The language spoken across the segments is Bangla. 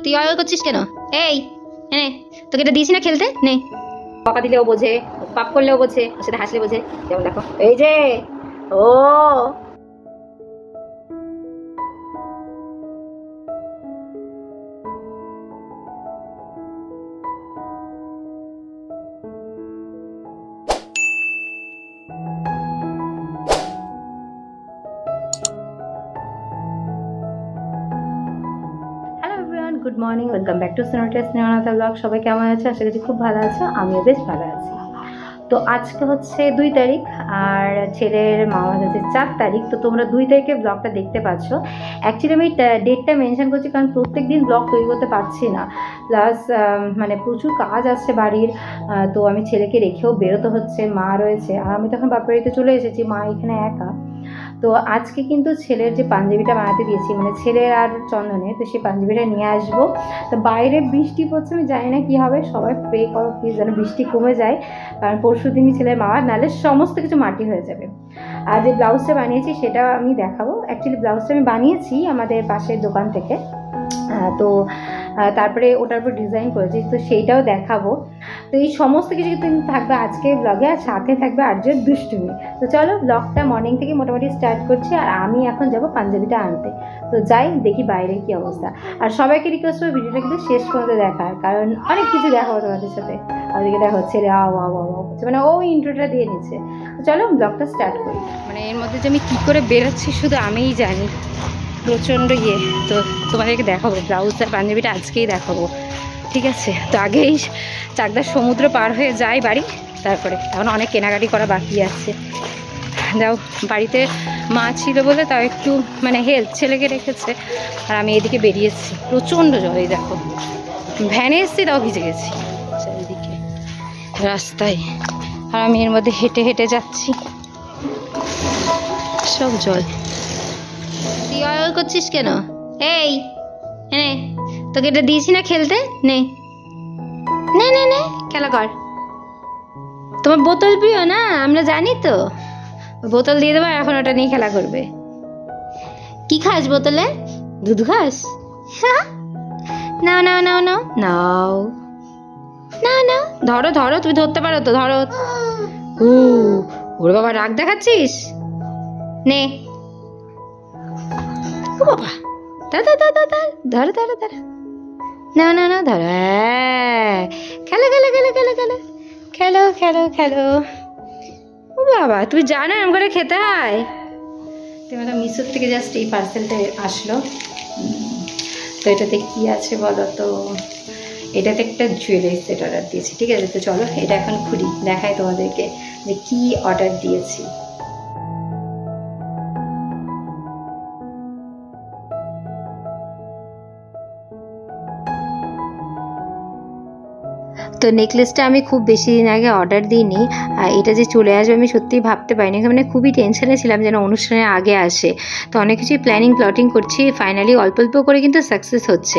তুই অয় করছিস কেন? এই নে, তোকে এটা দিয়েছি না খেলতে, নে। বকা দিলেও বোঝে, পাপ করলেও বোঝে, ওর সাথে হাসলে বোঝে। যেমন দেখো এই যে ও good morning, welcome back to সোনাটা স্নেহানাথা ব্লগ। সবাই কেমন আছে? আশা করছি খুব ভালো আছো, আমিও বেশ ভালো আছি। তো আজকে হচ্ছে 2 তারিখ আর ছেলের মামা হচ্ছে 4 তারিখ। তো তোমরা 2 তারিখে ব্লগটা দেখতে পাচ্ছ। অ্যাকচুয়ালি আমি ডেটটা মেনশন করছি কারণ প্রত্যেক দিন ব্লগ তৈরি করতে পারছি না, প্লাস মানে প্রচুর কাজ আসছে বাড়ির। তো আমি ছেলেকে রেখেও বেরোতে হচ্ছে, মা রয়েছে আর আমি তখন বাপের বাড়িতে চলে এসেছি, মা এখানে একা। তো আজকে কিন্তু ছেলের যে পাঞ্জাবিটা বানাতে দিয়েছি, মানে ছেলের আর চন্দনের, তো সেই পাঞ্জাবিটা নিয়ে আসবো। তো বাইরে বৃষ্টি পড়ছে, আমি জানি না কী হবে, সবাই প্রে করো প্লিজ যেন বৃষ্টি কমে যায়, কারণ পরশু দিনই ছেলের মামার, নাহলে সমস্ত কিছু মাটি হয়ে যাবে। আর যে ব্লাউজটা বানিয়েছি সেটা আমি দেখাবো। অ্যাকচুয়ালি ব্লাউজটা আমি বানিয়েছি আমাদের পাশের দোকান থেকে, তো তারপরে ওটার উপর ডিজাইন করেছি, তো সেইটাও দেখাবো। তো এই সমস্ত কিছু কিন্তু থাকবে আজকে ব্লগে, আর সাথে থাকবে আর্যের দুষ্টুমি। তো চলো ব্লগটা মর্নিং থেকে মোটামুটি স্টার্ট করছি। আর আমি এখন যাব পাঞ্জাবিটা আনতে, তো যাই দেখি বাইরে কি অবস্থা। আর সবাইকে রিকোয়েস্ট করবো ভিডিওটা কিন্তু শেষ পর্যন্ত দেখার, কারণ অনেক কিছু দেখাবো তোমাদের সাথে। ওদিকে দেখা হচ্ছে রে হচ্ছে, মানে ও ইন্ট্রোটা দিয়ে নিচ্ছে। তো চলো ব্লগটা স্টার্ট করি। মানে এর মধ্যে যে আমি কী করে বেরোচ্ছি শুধু আমিই জানি, প্রচণ্ড ইয়ে। তো তোমাদেরকে দেখাবো ব্লাউজ আর পাঞ্জাবিটা আজকেই দেখাবো, ঠিক আছে? তো আগেই চাকদার সমুদ্র পার হয়ে যাই বাড়ি, তারপরে এখন অনেক কেনাকাটি করা বাকি আছে। যাও, বাড়িতে মা ছিল বলে তাও একটু মানে হেল্প, ছেলেকে রেখেছে। আর আমি এদিকে বেরিয়েছি, প্রচণ্ড জল, এই দেখো ভ্যানে এসছি তাও ভিজে গেছি চারিদিকে রাস্তায়। আর আমি এর মধ্যে হেঁটে হেঁটে যাচ্ছি, সব জল। তুই অয় করছিস কেন? এই হ্যাঁ, তোকে এটা দিয়েছি না খেলতে, নে নে নে নে, খেলা কর। তোমার বোতল প্রিয় না, আমরা জানি তো। বোতল দিয়ে দেবো, এখন ওটা নিয়ে খেলা করবে। কি খাস বোতলে? দুধ খাস? নাও নাও নাও নাও নাও, না না, ধরো ধরো, তুমি ধরতে পারো তো, ধরো। ওরে বাবা, রাগ দেখাচ্ছিস, নে। ও বাবা, দাদা দাদা দাদা, ধরো ধরো ধরো, না না না, ধরো। হ্যাঁ, খেলো খেলো খেলো খেলো খেলো খেলো খেলো খেলো। ও বাবা, তুমি জানো এরকম করে খেতে হয়? তুমি তো মিশোর থেকে জাস্ট এই পার্সেলটা আসলো। তো এটাতে কি আছে বলো তো? এটাতে একটা জুয়েলারি সেট অর্ডার দিয়েছি, ঠিক আছে? তো চলো এটা এখন খুলি, দেখাই তোমাদেরকে যে কি অর্ডার দিয়েছি। তো নেকলেসটা আমি খুব বেশি দিন আগে অর্ডার দিইনি, আর এটা যে চলে আসবে আমি সত্যিই ভাবতে পারিনি। মানে খুবই টেনশনে ছিলাম যেন অনুষ্ঠানের আগে আসে। তো অনেক কিছুই প্ল্যাটিং করছি, ফাইনালি অল্প অল্প করে কিন্তু সাকসেস হচ্ছে।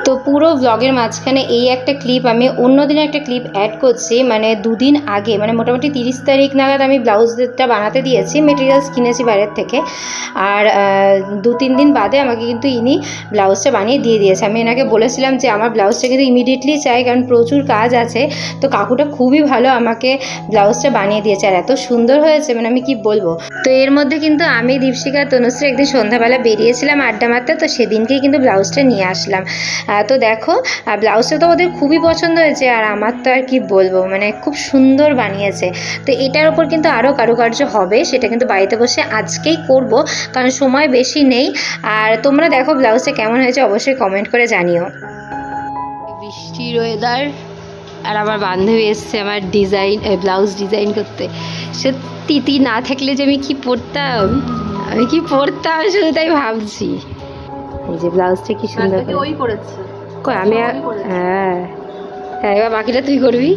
তো পুরো ব্লগের মাঝখানে এই একটা ক্লিপ, আমি অন্য দিনে একটা ক্লিপ অ্যাড করছি, মানে 2 দিন আগে, মানে মোটামুটি 30 তারিখ নাগাদ আমি ব্লাউজটা বানাতে দিয়েছি, মেটেরিয়ালস কিনেছি বাইরের থেকে। আর 2-3 দিন বাদে আমাকে কিন্তু ইনি ব্লাউজটা বানিয়ে দিয়ে দিয়েছে। আমি এনাকে বলেছিলাম যে আমার ব্লাউজটা কিন্তু ইমিডিয়েটলি চাই, কারণ প্রচুর কাজ আছে। তো কাকুটা খুবই ভালো, আমাকে ব্লাউজটা বানিয়ে দিয়েছে, আর এত সুন্দর হয়েছে মানে আমি কি বলবো। তো এর মধ্যে কিন্তু আমি, দীপশিকা, তনুশ্রী একদিন সন্ধ্যাবেলা বেরিয়েছিলাম আড্ডা মারতে, তো সেদিনকেই কিন্তু ব্লাউজটা নিয়ে আসলাম। তো দেখো ব্লাউজটা তো ওদের খুবই পছন্দ হয়েছে, আর আমার তো আর কি বলবো, মানে খুব সুন্দর বানিয়েছে। তো এটার উপর কিন্তু আরও কারুকার্য হবে, সেটা কিন্তু বাড়িতে বসে আজকেই করব, কারণ সময় বেশি নেই। আর তোমরা দেখো ব্লাউজটা কেমন হয়েছে অবশ্যই কমেন্ট করে জানিও। বৃষ্টির ওয়েদার, আর আমার বান্ধবী এসছে আমার ব্লাউজ ডিজাইন করতে। সত্যি তুই না থাকলে যে আমি কি পরতাম, শুধু তাই ভাবছি। এই যে ব্লাউজটা কি সুন্দর করেছে। আমি হ্যাঁ, এবার বাকিটা তুই করবি।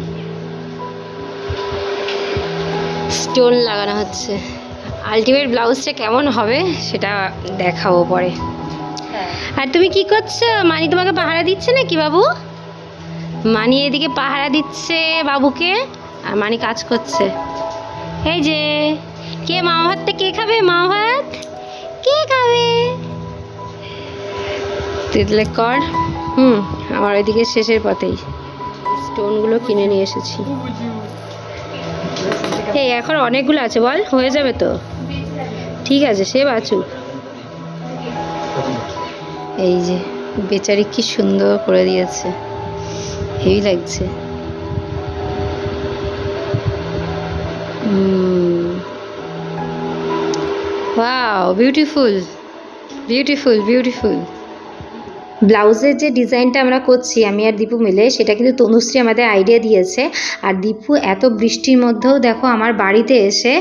স্টোন লাগানো হচ্ছে, আলটিমেট ব্লাউজটা কেমন হবে সেটা দেখাবো পরে। আর তুমি কি করছো? মানি তোমাকে পাহারা দিচ্ছে নাকি বাবু? মানি এদিকে পাহারা দিচ্ছে বাবুকে, আর মানি কাজ করছে। এই যে কে মামা ভাতটা কে খাবে? মামা ভাত কে খাবে? তুই কর। আমার ওইদিকে শেষের পথেই স্টোনগুলো কিনে নিয়ে এসেছি। এই এখন অনেকগুলো আছে, বল হয়ে যাবে তো? ঠিক আছে, সে বাঁচুক। এই যে বেচারি কি সুন্দর করে দিয়েছে, হেভি লাগছে। Wow, beautiful beautiful beautiful. ব্লাউজের যে ডিজাইনটা আমরা করছি আমি আর দীপু মিলে, সেটা কিন্তু তনুশ্রী আমাদের আইডিয়া দিয়েছে। আর দীপু এত বৃষ্টির মধ্যেও দেখো আমার বাড়িতে এসে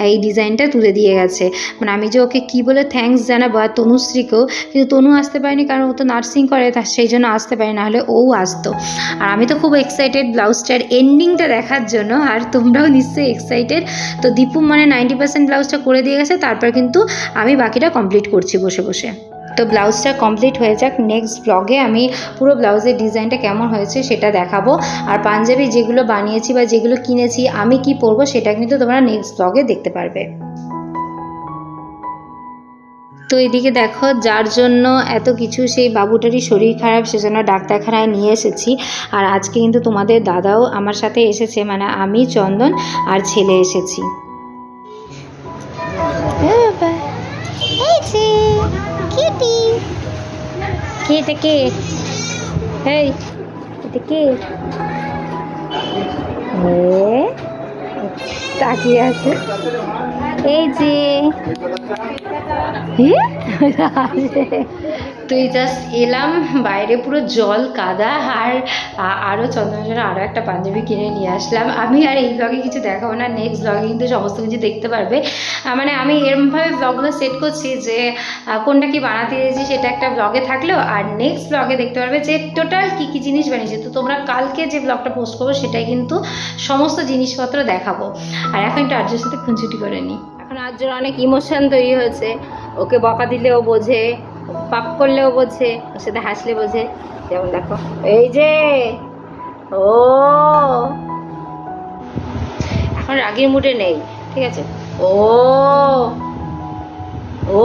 এই ডিজাইনটা তুলে দিয়ে গেছে। মানে আমি যে ওকে কী বলে থ্যাঙ্কস জানাবো, আর তনুশ্রীকেও। কিন্তু তনু আসতে পারেনি কারণ ও তো নার্সিং করে, তার সেই জন্য আসতে পারে, না হলে ও আসতো। আর আমি তো খুব এক্সাইটেড ব্লাউজটার এন্ডিংটা দেখার জন্য, আর তোমরাও নিশ্চয়ই এক্সাইটেড। তো দীপু মানে 90% ব্লাউজটা করে দিয়ে গেছে, তারপর কিন্তু আমি বাকিটা কমপ্লিট করছি বসে বসে। তো ব্লাউজটা কমপ্লিট হয়ে যাক, নেক্সট ব্লগে আমি পুরো ব্লাউজের ডিজাইনটা কেমন হয়েছে সেটা দেখাবো। আর পাঞ্জাবি যেগুলো বানিয়েছি বা যেগুলো কিনেছি আমি কি পরবো সেটা কিন্তু তোমরা নেক্সট ব্লগে দেখতে পারবে। তো এদিকে দেখো, যার জন্য এত কিছু, সেই বাবুটারই শরীর খারাপ, সেজন্য ডাক্তারখানায় নিয়ে এসেছি। আর আজকে কিন্তু তোমাদের দাদাও আমার সাথে এসেছে, মানে আমি, চন্দন আর ছেলে এসেছি। কে এটা, কে? এই এটা কে? তাকিয়ে আছে। এই যে তুই জাস্ট এলাম বাইরে, পুরো জল কাদা, আর আরও চন্দনের জন্য আরও একটা পাঞ্জাবি কিনে নিয়ে আসলাম। আমি আর এই ব্লগে কিছু দেখাবো না, নেক্সট ব্লগে কিন্তু সমস্ত কিছু দেখতে পারবে। মানে আমি এরমভাবে ব্লগগুলো সেট করছি যে কোনটা কি বানাতে দিয়েছি সেটা একটা ব্লগে থাকলো, আর নেক্সট ব্লগে দেখতে পারবে যে টোটাল কী কী জিনিস বানিয়েছি। তো তোমরা কালকে যে ব্লগটা পোস্ট করবো সেটাই কিন্তু সমস্ত জিনিসপত্র দেখাবো। আর এখন একটু আর্যের সাথে খুনছুটি করে নিই। এখন আর্যের অনেক ইমোশন তৈরি হয়েছে, ওকে বকা দিলেও বোঝে, পাপ করলেও বোঝে, ওর সাথে হাসলে বোঝে। যেমন দেখো, এই যে ও এখন রাগের মুডে নেই, ঠিক আছে? ও ও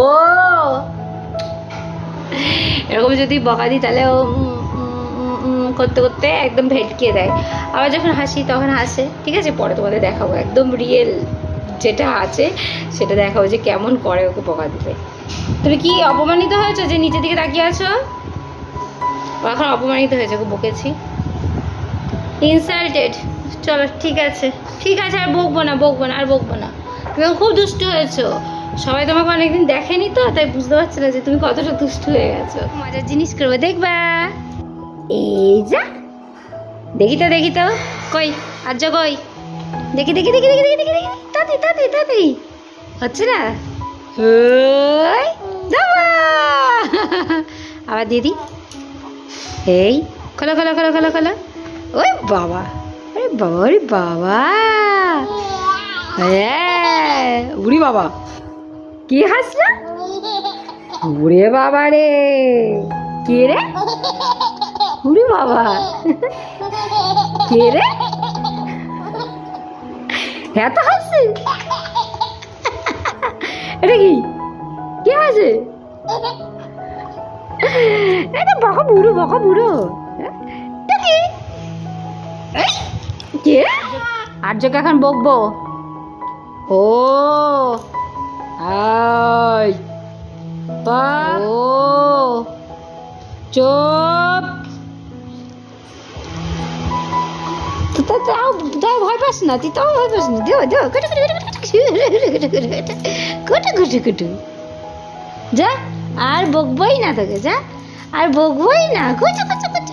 এরকম যদি বকা দিই তাহলে ও করতে করতে একদম ভেটকিয়ে দেয়। আবার যখন হাসি তখন হাসে, ঠিক আছে? পরে তোমাদের দেখাবো একদম রিয়েল যেটা আছে সেটা দেখাবো যে কেমন করে ওকে বকা দিতে। তুমি কি অপমানিত হয়েছো যে নিচের দিকে তাকিয়ে আছো? এখন অপমানিত হয়েছে, ওকে বকেছি, ইনসাল্টেড। চলো ঠিক আছে, ঠিক আছে, আর বকবো না, বকবো না, আর বকবো না। তুমি খুব দুষ্টু হয়েছো, সবাই তোমাকে অনেকদিন দেখেনি তো, তাই বুঝতে পারছি না যে তুমি কতটা দুষ্টু হয়ে গেছো। মজার জিনিস করবো, দেখবা। এই যা, দেখি তো, দেখি তো, কই আজ কই, দেখি দেখি দেখি দেখি দেখি দেখি, তাড়াতাড়ি তাড়াতাড়ি তাড়াতাড়ি, হচ্ছে না? আবার দিদি, এই খোলো খোলো খোলো খোলো খোলো। ওই বাবা, আরে বাবা, ওরে বাবা, উড়ি বাবা, কি হাসলা? উড়ে বাবা রে, কে রে? উড়ি বাবা, কে রে? এত হাসছে, এটা কি? কে আছে? এটা বকা বুড়ো, বকা বুড়ো। কে? আর্যকে এখন বকবো। ও আয় ও চুপ, তাও ভয় পাস না, তুই তাও ভয় পাস না। দেও দেও, কুটু যা, আর বকবই না তোকে, যা, আর বকবই না, কুচু কুচু কুচু